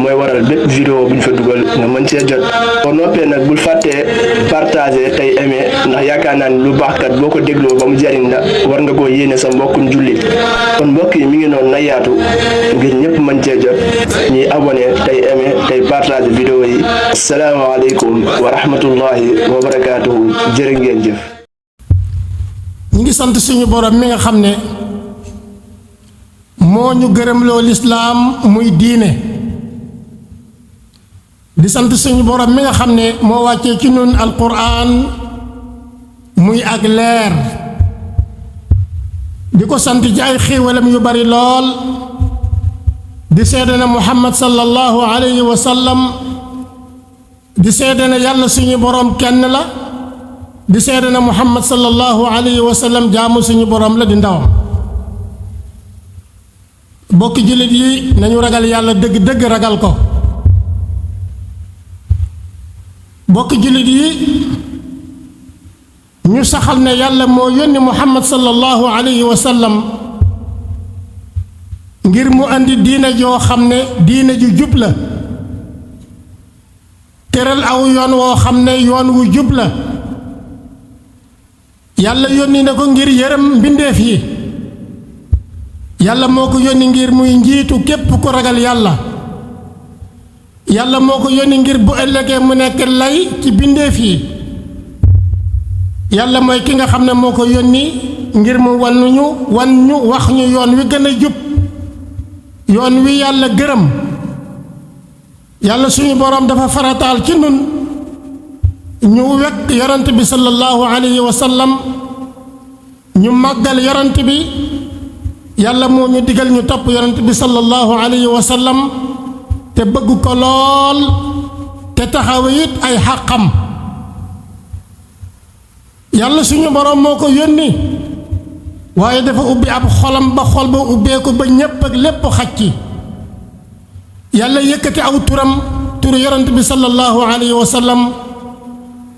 mooy waral bépp vidéo bu ñu fa dugal nga mën cee jot boo noppee nag bul fàttee partager tey aimer ndax yaakaar naa ni lu baax kat boo ko dégloo ba mu jariñ la war nga koo yéene sa mbokkum jullit kon mbokk yi mi ngi noonu na yaatu ngir ñëpp mën cee jot ñuy abonné tey aimer tey partager vidéo yi. asalaamaaleykum wa rahmatullahi wa barakaatuhu jërë ngeen jëf. ñu ngi sant suñu borom mi nga xam ne moo ñu gërëmloo lislaam muy diine di sant suñu borom mi nga xam ne moo wàccee ci ñun alquran muy ak leer di ko sant ci ay xéewalam yu bari lool di seede na muhammad sallallahu alayhi wa sallam di seede na yàlla suñu borom kenn la di seede na muhammad sallallahu alayhi wa sallam jaamu suñu borom la di ndawam bokki jullit yi nañu ragal yàlla dëgg-dëgg ragal ko bokki jullit yi ñu saxal ne yàlla moo yónni muhammad sallallahu alayhi wa sallam ngir mu andi diina joo xam ne diina ju jub la tëral aw yoon woo xam ne yoon wu jub la yàlla yónni na ko ngir yërëm mbindeef yi yàlla moo ko yónni ngir muy njiitu képp ku ragal yàlla yàlla moo ko yónni ngir bu ëllëgee mu nekk lay ci bindeef yi yàlla mooy ki nga xam ne moo ko yónni ngir mu wan ñu wax ñu yoon wi gën a jub yoon wi yàlla gërëm yàlla suñu boroom dafa farataal ci nun ñu wekk yonent bi sallallahu alayhi wa sallam ñu màggal yonent bi yàlla moo ñu digal ñu topp yonent bi sallallahu alayhi wa sallam te bëgg ko lool te taxawe it ay xàqam yàlla suñu boroom moo ko yónni waaye dafa ubbi ab xolam ba xol ba ubbeeku ba ñépp ak lépp xaj ci yàlla yëkkati aw turam turu yonent bi sallallahu alayhi wa sallam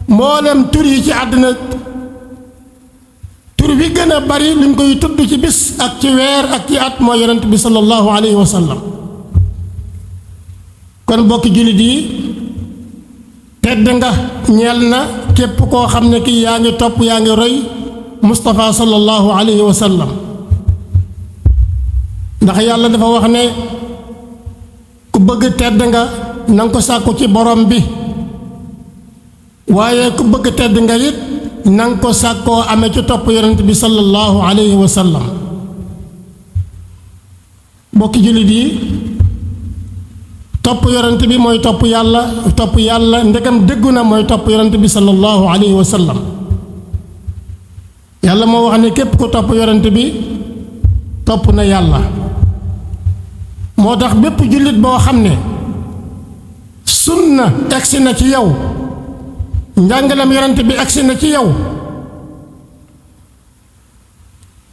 mboolem tur yi ci àddina tur wi gën a bari luñ koy tudd ci bis ak ci weer ak ci at mooy yonent bi sallallahu alayhi wa sallam kon bokki jullit yi tedd nga ñeel na képp koo xam ne kii yaa ngi topp yaa ngi roy Mustafa sallallahu alayhi wa sallam ndax yàlla dafa wax ne ku bëgg tedd nga nanga ko sàkku ci borom bi waaye ku bëgg tedd nga it nanga ko sàkkoo amee ci topp yonent bi sallallahu alayhi wa sallam bokki jullit yi topp yonent bi mooy topp yàlla ndegam dëggu na mooy topp yonent bi sallallahu alayhi wa sallam yàlla moo wax ne képp ku topp yonent bi topp na yàlla moo tax bépp jullit boo xam ne sunna egsi na ci yow njàngalem yonent bi egsi na ci yow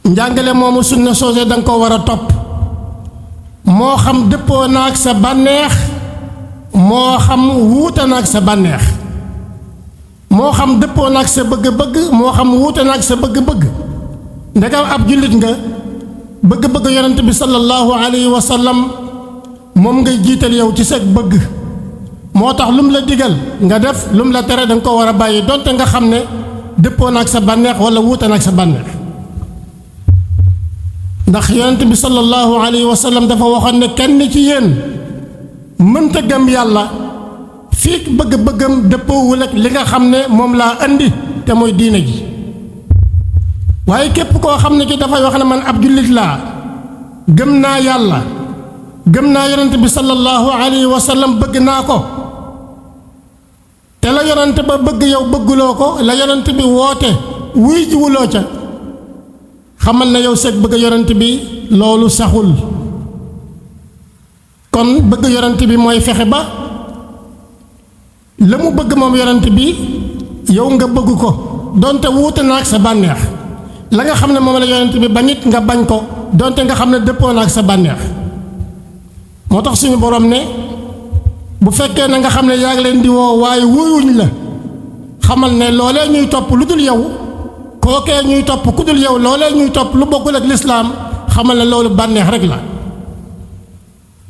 njàngale moomu sunna soosé danga ko war a topp moo xam dëppoo naag sa bànneex moo xam wuute naag sa bànneex moo xam dëppoo naag sa bëgg-bëgg moo xam wuute naag sa bëgg-bëgg ndegam ab jullit nga bëgg-bëgg yonent bi sallallahu alayhi wa sallam moom ngay jiital yow ci sa bëgg moo tax lu mu la digal nga def lu mu la tere danga ko war a bàyyi donte nga xam ne dëppoo naag sa bànneex wala wuute naag sa bànneex ndax yonent bi sallallahu alayhi wa sallam dafa waxoon ne kenn ci yéen mënta gëm yàlla fii bëgg-bëggam dëppoowul ak li nga xam ne moom laa andi te mooy diina ji waaye képp koo xam ne ki dafay wax ne man ab jullit laa gëm naa yàlla gëm naa yonent bi sallallahu alayhi wa sallam bëgg naa ko te la yonent ba bëgg yow bëgguloo ko la yonent bi woote wuy jiwuloo ca xamal na yow seeg bëgg yonent bi loolu saxul kon bëgg yonent bi mooy fexe ba la mu bëgg moom yonent bi yow nga bëgg ko donte wuute na ak sa bànneex la nga xam ne moom la yonent bi bañit nga bañ ko donte nga xam ne dëppoo na ak sa bànneex moo tax suñu borom ne bu fekkee na nga xam ne yaa ngi leen di woo waaye wuyuñ la xamal ne loolee ñuy topp lu dul yow kookee ñuy topp ku dul yow loolee ñuy topp lu bokkul ak lislaam xamal ne loolu bànneex rek la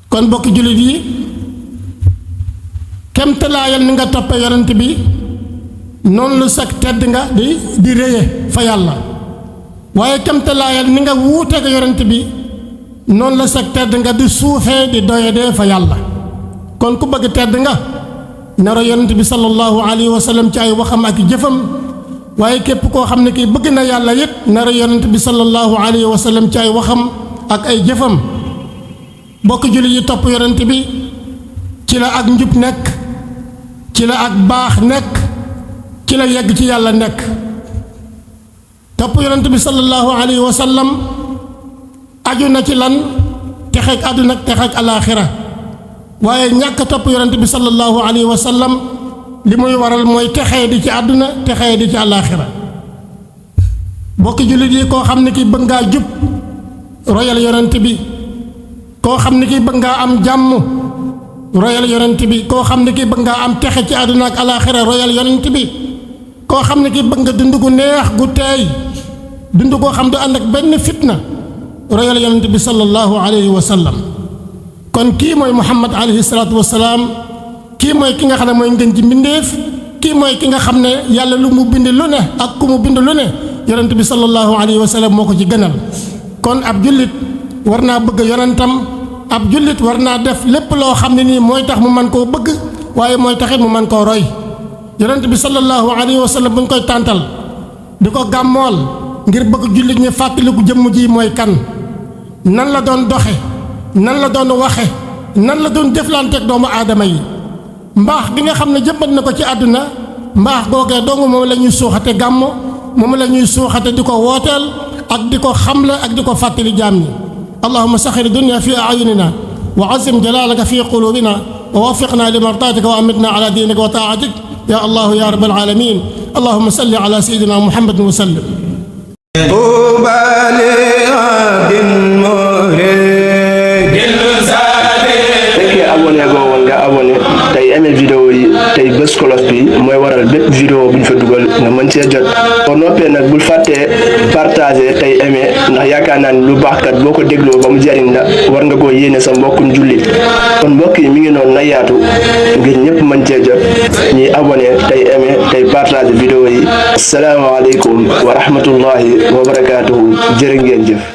kon bokki jullit yi kemtalaayal ni nga toppe yonent bi noonu lu sag tedd nga di réye fa yàlla waaye kemtalaayal ni nga wuuteeg yonent bi noonu la sag tedd nga di suufee di doyadee fa yàlla kon ku bëgg tedd nga nara yonent bi sallallahu alayhi wa sallam ci ay waxam ak jëfam waaye képp koo xam ne kii bëgg na yàlla it nara yonent bi sallallahu alayhi wa sallam ci ay waxam ak ay jëfam bokk jullit yi topp yonent bi ci la ak njub nekk ci la ak baax nekk ci la yegg ci yàlla nekk topp yonent bi sallallahu alayhi wa sallam aju na ci lan texeeg àdduna texeeg alaaxira waaye ñàkk topp yonent bi sallallahu alayhi wa sallam li muy waral mooy texee di ci àdduna texee di ci alaaxira bokki jullit yi koo xam ne ki bëgg ngaa jub royal yonent bi koo xam ne ki bëgg ngaa am jàmm royal yonent bi koo xam ne ki bëgg ngaa am texe ci àdduna ak alaaxira royal yonent bi koo xam ne ki bëgg nga dund gu neex gu teey dund koo xam du ànd ak benn fitna royal yonent bi sallallahu alayhi wa sallam kon kii mooy Muhammad alayhi salaatu wa salaam kii mooy ki nga xam ne mooy ngën ji mbindéef kii mooy ki nga xam ne yàlla lu mu bind lu ne ak ku mu bind lu ne yonent bi sallallahu alayhi wa sallam moo ko ci gënal kon ab jullit war naa bëgg yonentam ab jullit war naa def lépp loo xam ne nii mooy tax mu man koo bëgg waaye mooy taxit mu man koo roy yonent bi sallallahu alayhi wa sallam bu ñu koy tàntal di ko gàmmool ngir bëgg jullit ñi fàttaliku jëmm ji mooy kan nan la doon doxe nan la doon waxe nan la doon jëflanteeg doomu aadama yi mbaax gi nga xam ne jëmbat na ko ci àdduna mbaax googee dong moom la ñuy suuxate gàmmo moom la ñuy suuxate di ko wooteel ak di ko xamle ak di ko fàttali jaam ñi allahumma saxir dunya fi ayunina wa azim jalalaka fi qulubina wa waffiqna li mardatika wa amitna ala dinika wa taatik ya allahu ya rabbal alamin allahumma salli ala sayyidina muhammadin wa sallim abonné goo woon nga abonné tey aimé vidéo yi tey bés cloche bi mooy waral bépp vidéo bu ñu fa dugal nga mën cee jot boo noppee nag bul fàttee partager tey aimé ndax yaakaar naa ni lu baax kat boo ko dégloo ba mu jariñ la war nga koo yéene sa mbokkum jullit kon mbokk yi mi ngi noonu na yaatu ngir ñëpp mën cee jot ñuy abonné tey aimé tey partager vidéo yi asalaamaaleykum wa rahmatullahi wa barakaatuhu jërë ngeen jëf